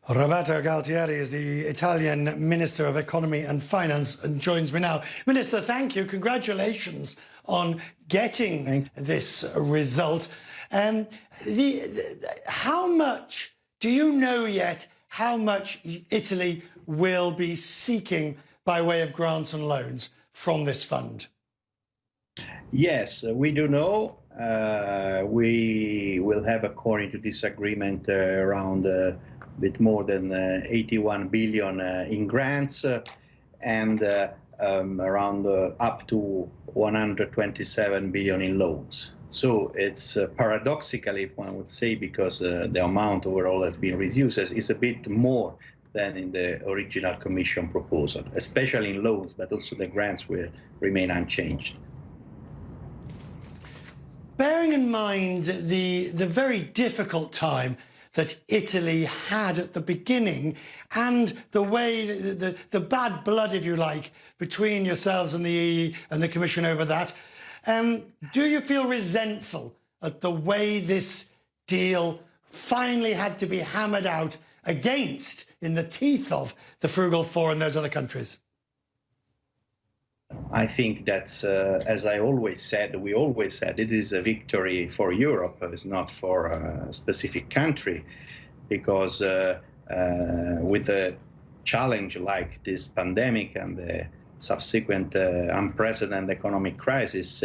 Roberto Gualtieri is the Italian Minister of Economy and Finance and joins me now. Minister, thank you. Congratulations on getting this result. How much, do you know yet how much Italy will be seeking by way of grants and loans from this fund? Yes, we do know. We will have, according to this agreement, around a bit more than 81 billion in grants and around up to 127 billion in loans. So it's paradoxically, if one would say, because the amount overall has been reduced, is a bit more than in the original Commission proposal, especially in loans, but also the grants will remain unchanged. Bearing in mind the very difficult time that Italy had at the beginning and the way, the bad blood, if you like, between yourselves and the Commission over that, do you feel resentful at the way this deal finally had to be hammered out against, in the teeth of, the Frugal Four and those other countries? I think that's, as I always said, we always said, it is a victory for Europe. It's not for a specific country, because with a challenge like this pandemic and the subsequent unprecedented economic crisis,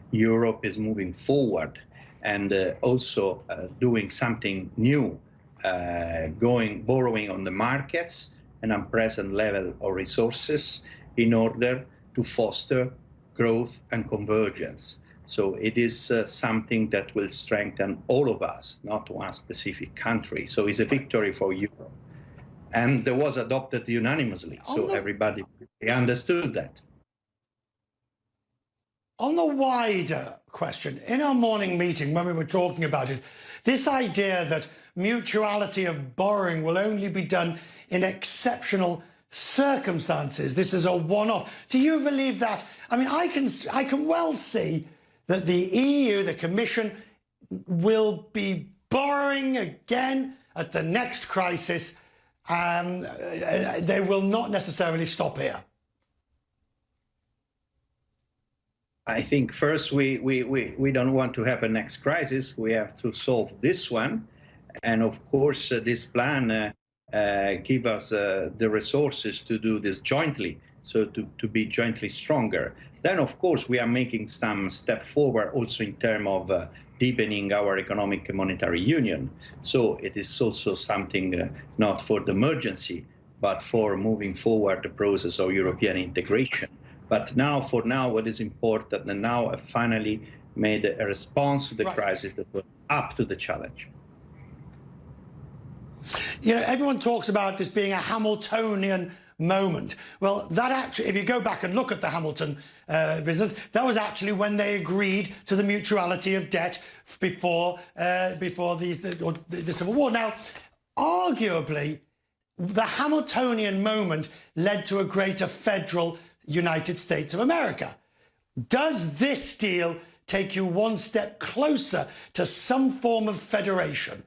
Europe is moving forward and also doing something new, borrowing on the markets, an unprecedented level of resources in order to foster growth and convergence. So it is something that will strengthen all of us, not one specific country. So it's a victory for Europe. And it was adopted unanimously, so everybody understood that. On the wider question, in our morning meeting when we were talking about it, this idea that mutuality of borrowing will only be done in exceptional circumstances, this is a one-off. Do you believe that? I mean, I can well see that the EU, the Commission, will be borrowing again at the next crisis. They will not necessarily stop here. I think first we don't want to have a next crisis. We have to solve this one, and of course this plan give us the resources to do this jointly, so to be jointly stronger. Then, of course, we are making some step forward also in terms of deepening our economic and monetary union. So it is also something not for the emergency, but for moving forward the process of European integration. But now, for now, what is important, and now I finally made a response to the crisis that was up to the challenge. You know, everyone talks about this being a Hamiltonian moment. Well, that actually, if you go back and look at the Hamilton business, that was actually when they agreed to the mutuality of debt before the Civil War. Now, arguably, the Hamiltonian moment led to a greater federal United States of America. Does this deal take you one step closer to some form of federation?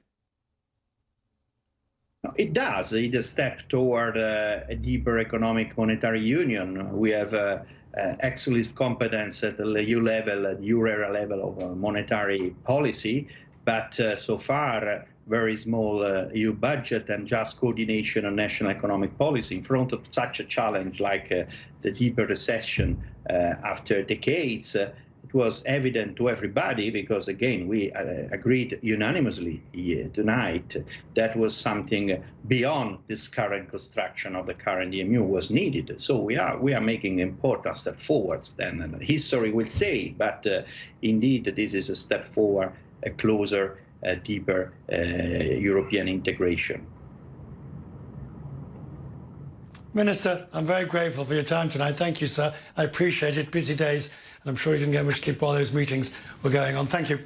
It does. It's a step toward a deeper economic monetary union. We have excellent competence at the EU level, at euro level of monetary policy, but so far very small EU budget and just coordination on national economic policy in front of such a challenge like the deeper recession after decades. It was evident to everybody because, again, we agreed unanimously tonight that was something beyond this current construction of the current EMU was needed. So we are making important step forwards. Then history will say, but indeed this is a step forward, a closer, deeper European integration. Minister, I'm very grateful for your time tonight. Thank you, sir. I appreciate it. Busy days, and I'm sure you didn't get much sleep while those meetings were going on. Thank you.